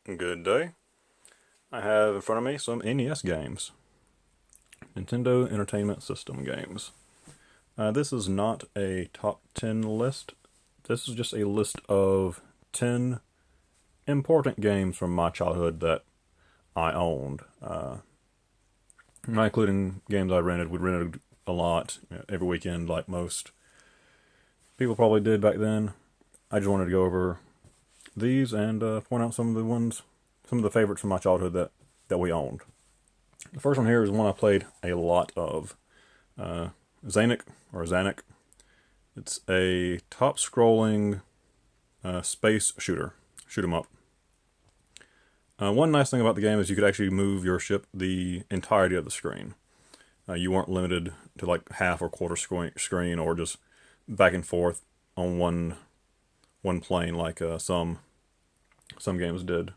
Good day. I have in front of me some NES games. Nintendo Entertainment System games. This is not a top 10 list. This is just a list of 10 important games from my childhood that I owned. Not including games I rented. We rented a lot every weekend like most people probably did back then. I just wanted to go over these and point out some of the favorites from my childhood that we owned. The first one here is one I played a lot of. Zanuck, or Zanuck. It's a top-scrolling space shooter. Shoot 'em up. One nice thing about the game is you could actually move your ship the entirety of the screen. You weren't limited to like half or quarter screen or just back and forth on one plane like some games did.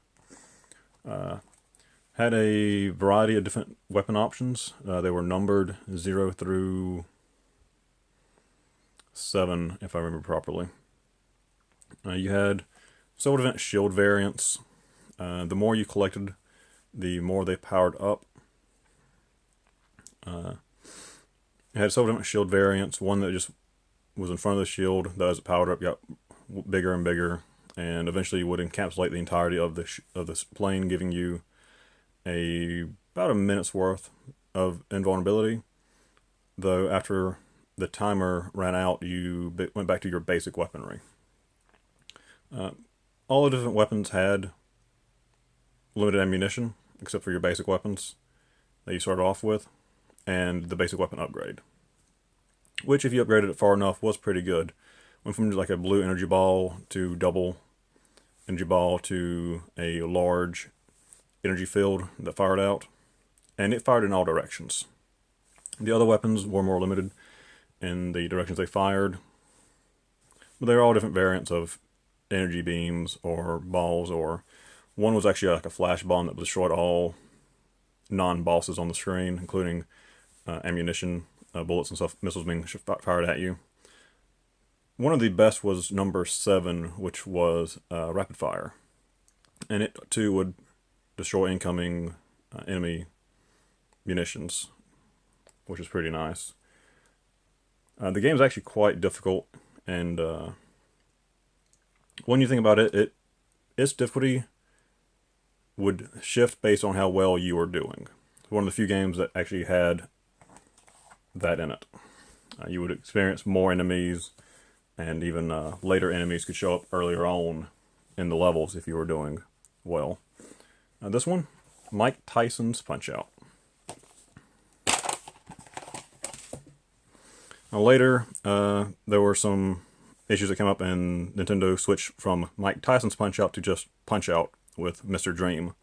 Had a variety of different weapon options. They were numbered 0 through 7, if I remember properly. You had several different shield variants. The more you collected, the more they powered up. You had several different shield variants. One that just was in front of the shield, that as it powered up got bigger and bigger, and eventually would encapsulate the entirety of this plane, giving you about a minute's worth of invulnerability. Though after the timer ran out, you went back to your basic weaponry. All the different weapons had limited ammunition, except for your basic weapons that you started off with, and the basic weapon upgrade, which, if you upgraded it far enough, was pretty good. Went from like a blue energy ball to double energy ball to a large energy field that fired out, and it fired in all directions. The other weapons were more limited in the directions they fired, but they're all different variants of energy beams or balls, or one was actually like a flash bomb that destroyed all non-bosses on the screen, including ammunition, bullets and stuff, missiles being fired at you. One of the best was number 7, which was rapid fire, and it too would destroy incoming enemy munitions, which is pretty nice. The game is actually quite difficult, and when you think about it, its difficulty would shift based on how well you were doing. It's one of the few games that actually had that in it. You would experience more enemies, and even later enemies could show up earlier on in the levels if you were doing well. This one, Mike Tyson's Punch-Out. Now later, there were some issues that came up, and Nintendo switched from Mike Tyson's Punch-Out to just Punch-Out with Mr. Dream.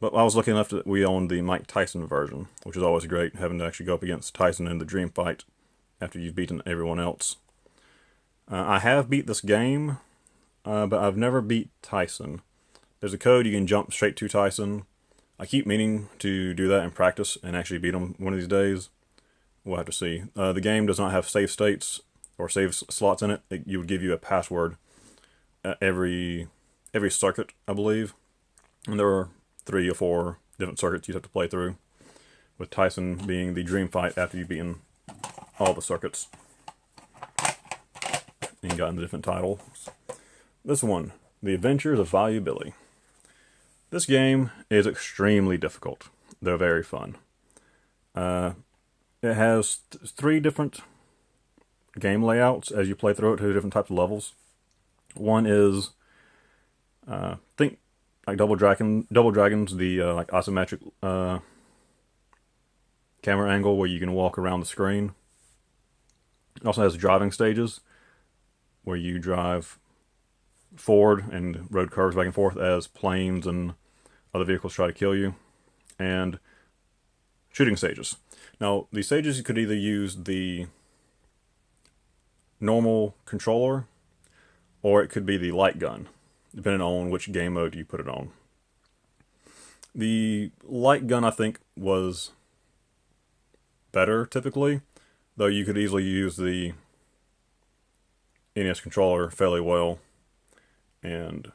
But I was lucky enough that we owned the Mike Tyson version, which is always great, having to actually go up against Tyson in the Dream fight after you've beaten everyone else. I have beat this game, but I've never beat Tyson. There's a code you can jump straight to Tyson. I keep meaning to do that in practice and actually beat him one of these days. We'll have to see. The game does not have save states or save slots in it. You would give you a password at every circuit, I believe. And there are 3 or 4 different circuits you'd have to play through, with Tyson being the dream fight after you've beaten all the circuits and gotten the different titles. This one, The Adventures of Value Billy. This game is extremely difficult, though very fun. It has 3 different game layouts as you play through it, 2 different types of levels. One is, think like Double Dragons, the like isometric camera angle where you can walk around the screen. It also has driving stages where you drive forward and road curves back and forth as planes and other vehicles try to kill you, and shooting stages. Now, these stages, you could either use the normal controller, or it could be the light gun, depending on which game mode you put it on. The light gun, I think, was better typically, though you could easily use the NES controller fairly well and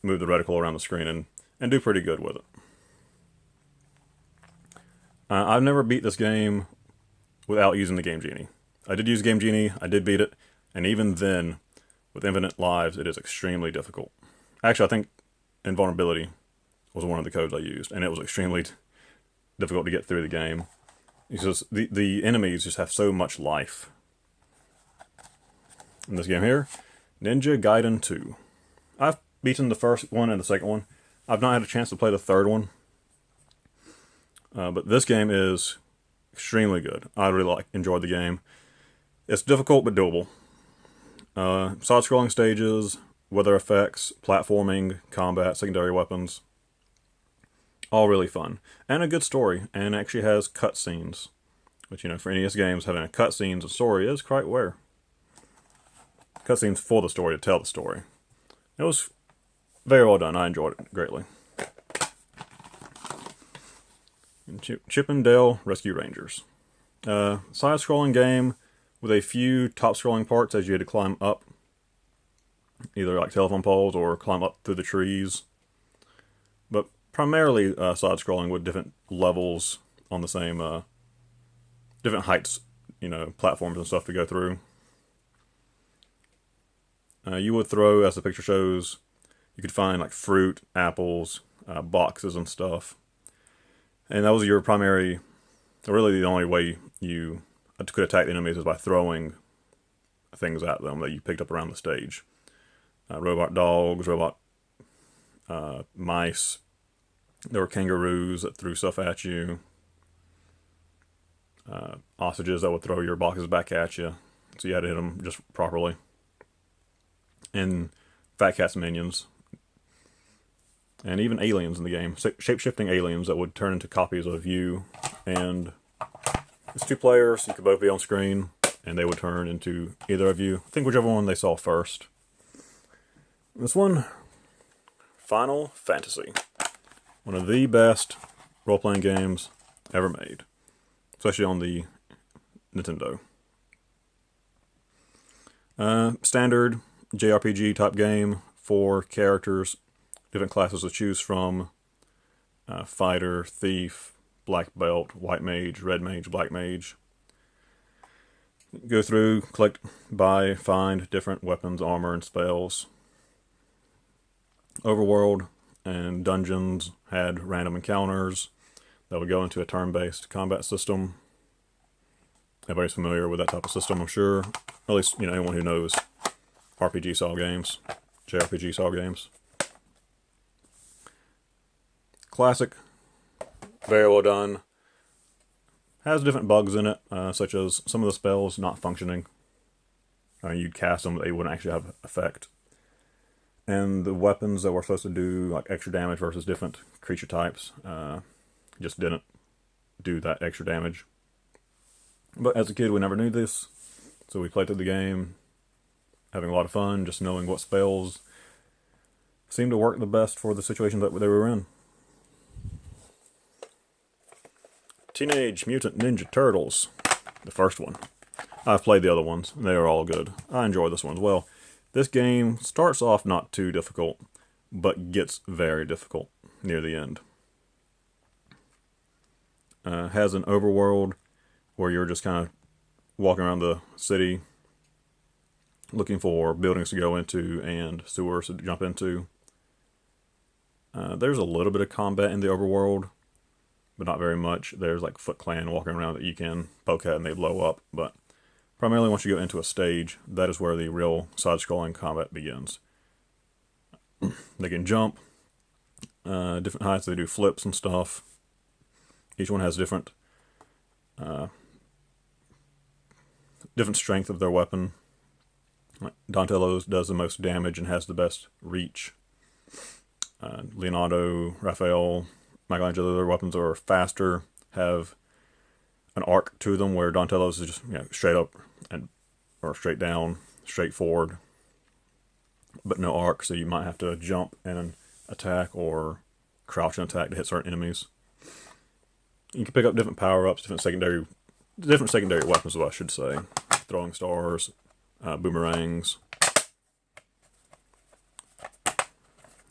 move the reticle around the screen and do pretty good with it. I've never beat this game without using the Game Genie. I did use Game Genie, I did beat it, and even then, with infinite lives, it is extremely difficult. Actually, I think Invulnerability was one of the codes I used, and it was extremely difficult to get through the game. Because the enemies just have so much life. In this game here, Ninja Gaiden 2. I've beaten the first one and the second one. I've not had a chance to play the third one. But this game is extremely good. I really enjoyed the game. It's difficult but doable. Side-scrolling stages, weather effects, platforming, combat, secondary weapons. All really fun. And a good story, and actually has cutscenes. Which, you know, for NES games, having a cutscenes and story is quite rare. Cutscenes for the story to tell the story. It was very well done. I enjoyed it greatly. Chip and Dale Rescue Rangers. Side-scrolling game with a few top-scrolling parts as you had to climb up. Either like telephone poles or climb up through the trees. But primarily side-scrolling with different levels on the same, different heights, you know, platforms and stuff to go through. You would throw, as the picture shows, you could find like fruit, apples, boxes and stuff. And that was your primary, really the only way you could attack the enemies is by throwing things at them that you picked up around the stage. Robot dogs, robot mice. There were kangaroos that threw stuff at you. Ostriches that would throw your boxes back at you. So you had to hit them just properly. And Fat Cat's minions. And even aliens in the game. Shape-shifting aliens that would turn into copies of you. And it's 2 players. You could both be on screen. And they would turn into either of you. I think whichever one they saw first. This one, Final Fantasy. One of the best role-playing games ever made. Especially on the Nintendo. Standard JRPG type game. 4 characters. Different classes to choose from. Fighter, Thief, Black Belt, White Mage, Red Mage, Black Mage. Go through, collect, buy, find different weapons, armor, and spells. Overworld and dungeons had random encounters that would go into a turn-based combat system. Everybody's familiar with that type of system, I'm sure. At least, you know, anyone who knows RPG-style games, JRPG-style games. Classic, very well done. Has different bugs in it, such as some of the spells not functioning. You'd cast them, but they wouldn't actually have effect. And the weapons that were supposed to do like extra damage versus different creature types just didn't do that extra damage. But as a kid, we never knew this, so we played through the game, having a lot of fun, just knowing what spells seemed to work the best for the situation that they were in. Teenage Mutant Ninja Turtles, the first one. I've played the other ones, and they are all good. I enjoy this one as well. This game starts off not too difficult, but gets very difficult near the end. Has an overworld where you're just kind of walking around the city looking for buildings to go into and sewers to jump into. There's a little bit of combat in the overworld, but not very much. There's like Foot Clan walking around that you can poke at and they blow up, but primarily once you go into a stage, that is where the real side-scrolling combat begins. They can jump, different heights, they do flips and stuff. Each one has different strength of their weapon. Like Donatello's does the most damage and has the best reach. Leonardo, Raphael, Michelangelo, their weapons are faster, have an arc to them where Donatello's is just, you know, straight up or straight down, straight forward, but no arc, so you might have to jump and attack or crouch and attack to hit certain enemies. You can pick up different power-ups, different secondary weapons, I should say. Throwing stars, boomerangs.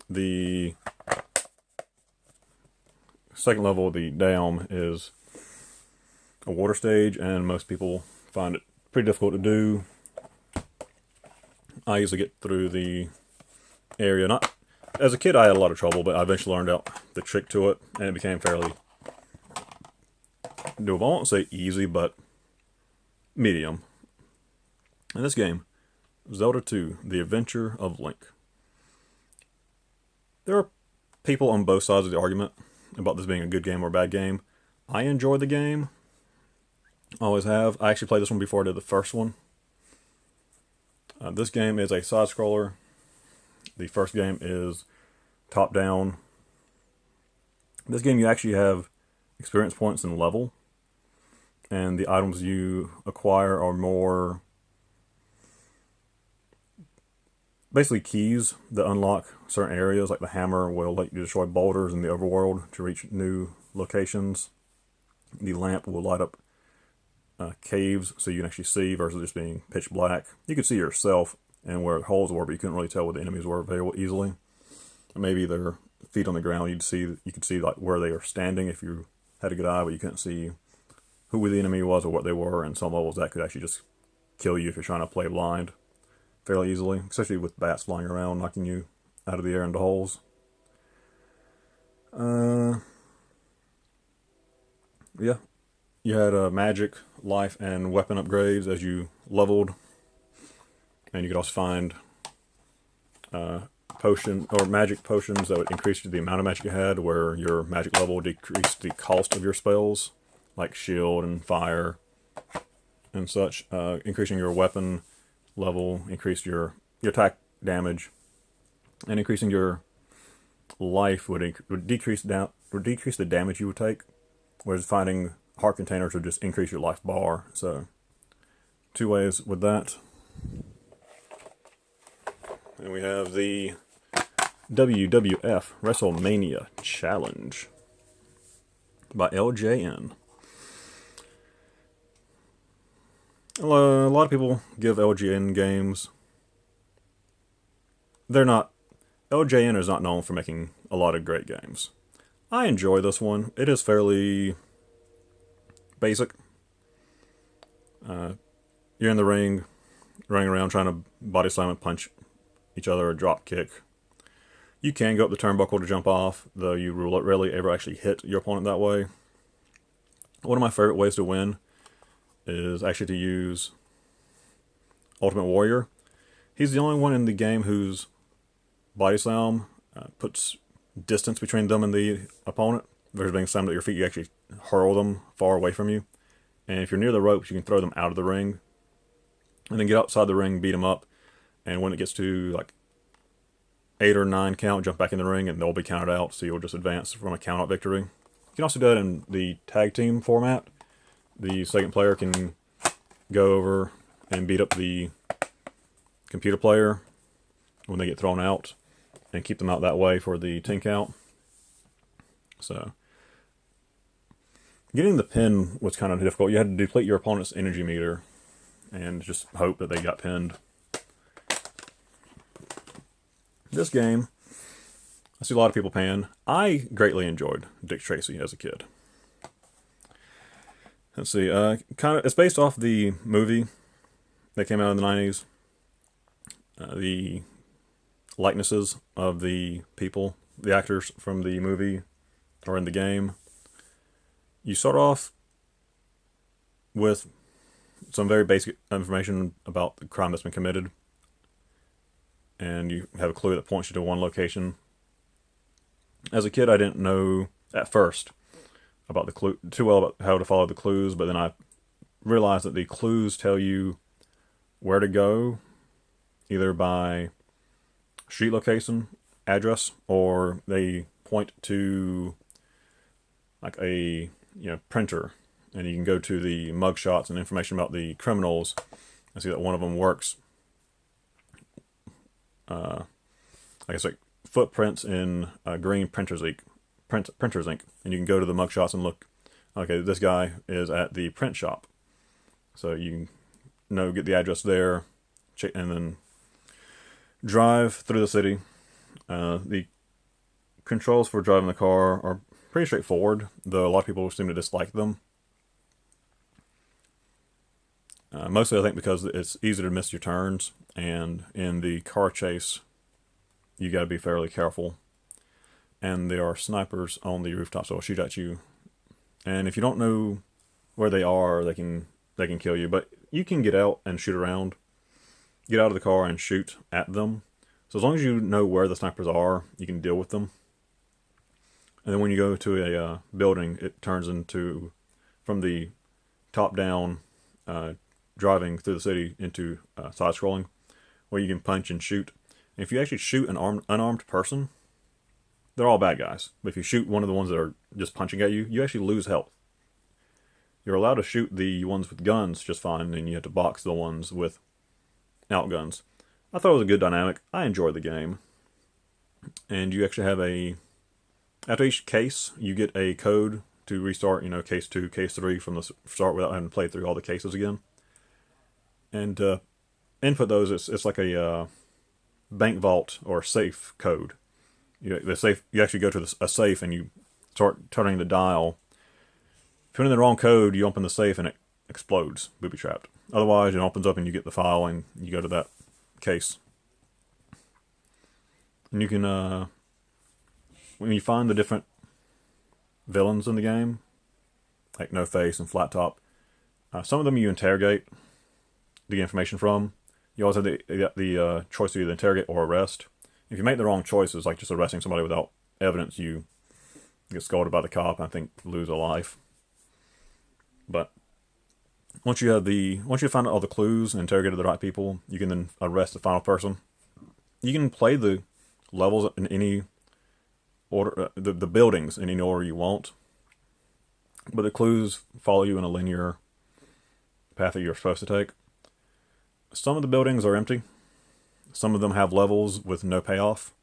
The second level, the dam, is a water stage, and most people find it pretty difficult to do. I usually get through the area. Not as a kid, I had a lot of trouble, but I eventually learned out the trick to it, and it became fairly doable. I won't say easy, but medium. In this game, Zota 2, The Adventure of Link. There are people on both sides of the argument about this being a good game or a bad game. I enjoy the game. Always have. I actually played this one before I did the first one. This game is a side-scroller. The first game is top-down. This game you actually have experience points and level. And the items you acquire are more basically keys that unlock certain areas. Like the hammer will let you destroy boulders in the overworld to reach new locations. The lamp will light up caves so you can actually see versus just being pitch black. You could see yourself and where holes were, but you couldn't really tell where the enemies were very easily. Maybe their feet on the ground, you could see like where they are standing if you had a good eye, but you couldn't see who the enemy was or what they were. And some levels that could actually just kill you if you're trying to play blind fairly easily, especially with bats flying around knocking you out of the air into holes. Yeah. You had magic, life, and weapon upgrades as you leveled. And you could also find potion or magic potions that would increase the amount of magic you had, where your magic level decreased the cost of your spells, like shield and fire and such. Increasing your weapon level, increased your attack damage, and increasing your life would decrease the damage you would take. Whereas finding heart containers would just increase your life bar. So, two ways with that. And we have the WWF WrestleMania Challenge by LJN. A lot of people give LJN games. LJN is not known for making a lot of great games. I enjoy this one. It is fairly basic. You're in the ring, running around trying to body slam and punch each other or drop kick. You can go up the turnbuckle to jump off, though you rarely ever actually hit your opponent that way. One of my favorite ways to win is actually to use Ultimate Warrior. He's the only one in the game whose body slam puts distance between them and the opponent. Versus being slammed at your feet, you actually hurl them far away from you. And if you're near the ropes, you can throw them out of the ring. And then get outside the ring, beat them up. And when it gets to like 8 or 9 count, jump back in the ring and they'll be counted out. So you'll just advance from a count out victory. You can also do that in the tag team format. The second player can go over and beat up the computer player when they get thrown out and keep them out that way for the 10 count. So, getting the pin was kind of difficult. You had to deplete your opponent's energy meter and just hope that they got pinned. This game, I see a lot of people paying. I greatly enjoyed Dick Tracy as a kid. Let's see, it's based off the movie that came out in the 90s. The likenesses of the people, the actors from the movie or in the game. You start off with some very basic information about the crime that's been committed. And you have a clue that points you to one location. As a kid, I didn't know at first about the clue too well about how to follow the clues, but then I realized that the clues tell you where to go, either by street location, address, or they point to like a printer, and you can go to the mugshots and information about the criminals. I see that one of them works. I guess like footprints in green printer's ink, and you can go to the mugshots and look. Okay, this guy is at the print shop, so you get the address there, and then drive through the city. The controls for driving the car are pretty straightforward, though a lot of people seem to dislike them. Mostly I think because it's easy to miss your turns, and in the car chase, you got to be fairly careful. And there are snipers on the rooftops that will shoot at you. And if you don't know where they are, they can kill you. But you can get out and shoot around. Get out of the car and shoot at them. So as long as you know where the snipers are, you can deal with them. And then when you go to a building, it turns into, from the top down, driving through the city into side-scrolling, where you can punch and shoot. And if you actually shoot an unarmed person, they're all bad guys. But if you shoot one of the ones that are just punching at you, you actually lose health. You're allowed to shoot the ones with guns just fine, and you have to box the ones with outguns. I thought it was a good dynamic. I enjoyed the game. And you actually have after each case, you get a code to restart, case 2, case 3 from the start without having to play through all the cases again. And input those, it's like a bank vault or safe code. You actually go to a safe and you start turning the dial. If you put in the wrong code, you open the safe and it explodes, booby-trapped. Otherwise, it opens up and you get the file and you go to that case. And you can, when you find the different villains in the game, like No Face and Flat Top, some of them you interrogate the information from. You always have the choice to either interrogate or arrest. If you make the wrong choices, like just arresting somebody without evidence, you get scolded by the cop and I think lose a life. But once you find out all the clues and interrogated the right people, you can then arrest the final person. You can play the levels in any order, the buildings in any order you want, but the clues follow you in a linear path that you're supposed to take. Some of the buildings are empty. Some of them have levels with no payoff.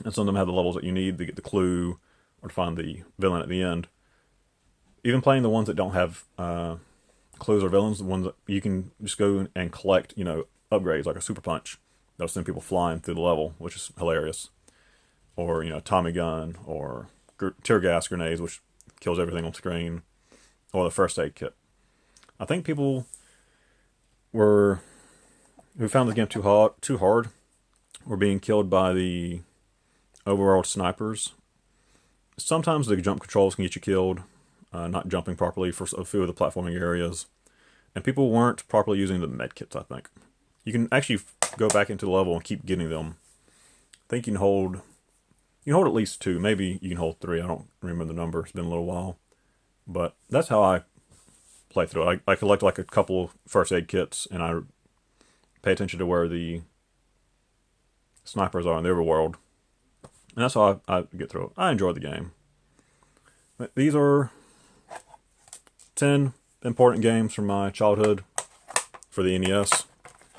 And some of them have the levels that you need to get the clue or to find the villain at the end. Even playing the ones that don't have clues or villains, the ones that you can just go and collect, upgrades like a super punch. That'll send people flying through the level, which is hilarious. Or, Tommy gun, or tear gas grenades, which kills everything on screen. Or the first aid kit. I think people who found the game too hard were being killed by the overworld snipers. Sometimes the jump controls can get you killed, not jumping properly for a few of the platforming areas. And people weren't properly using the medkits, I think. You can actually go back into the level and keep getting them. I think you can hold at least 2. Maybe you can hold 3. I don't remember the number. It's been a little while. But that's how I play through it. I collect like a couple first aid kits, and I pay attention to where the snipers are in the overworld. And that's how I get through it. I enjoy the game. But these are 10 important games from my childhood for the NES.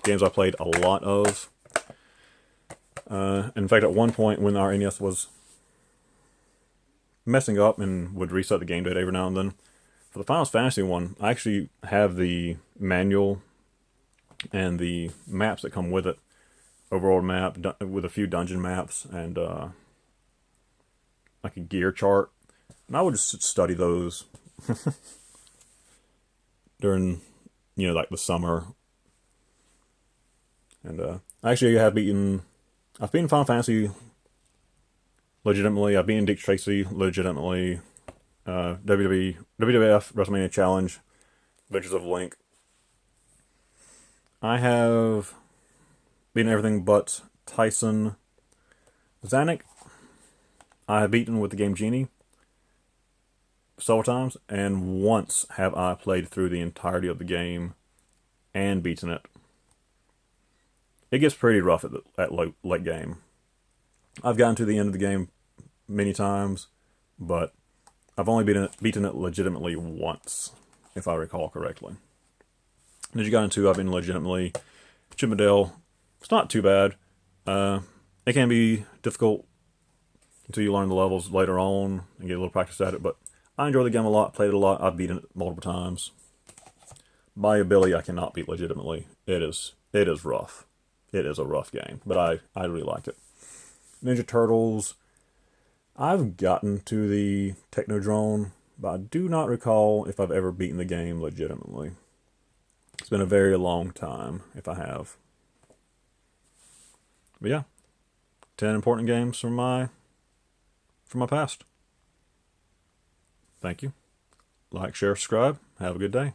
Games I played a lot of. In fact, at one point when our NES was messing up and would reset the game date every now and then, for the Final Fantasy one, I actually have the manual and the maps that come with it. Overworld map with a few dungeon maps and like a gear chart. And I would just study those during, like the summer. And actually I've beaten Final Fantasy legitimately. I've beaten Dick Tracy legitimately. WWF WrestleMania Challenge, Adventures of Link. I have beaten everything but Tyson. Zanuck, I have beaten with the game Genie several times, and once have I played through the entirety of the game and beaten it. It gets pretty rough at late game. I've gotten to the end of the game many times, but I've only beaten it legitimately once, if I recall correctly. And as you got into, I've been legitimately Adel. It's not too bad. It can be difficult until you learn the levels later on and get a little practice at it, but I enjoy the game a lot, played it a lot, I've beaten it multiple times. My ability I cannot beat legitimately. It is rough. It is a rough game, but I really liked it. Ninja Turtles. I've gotten to the Technodrome, but I do not recall if I've ever beaten the game legitimately. It's been a very long time, if I have. But yeah, 10 important games from my past. Thank you. Like, share, subscribe. Have a good day.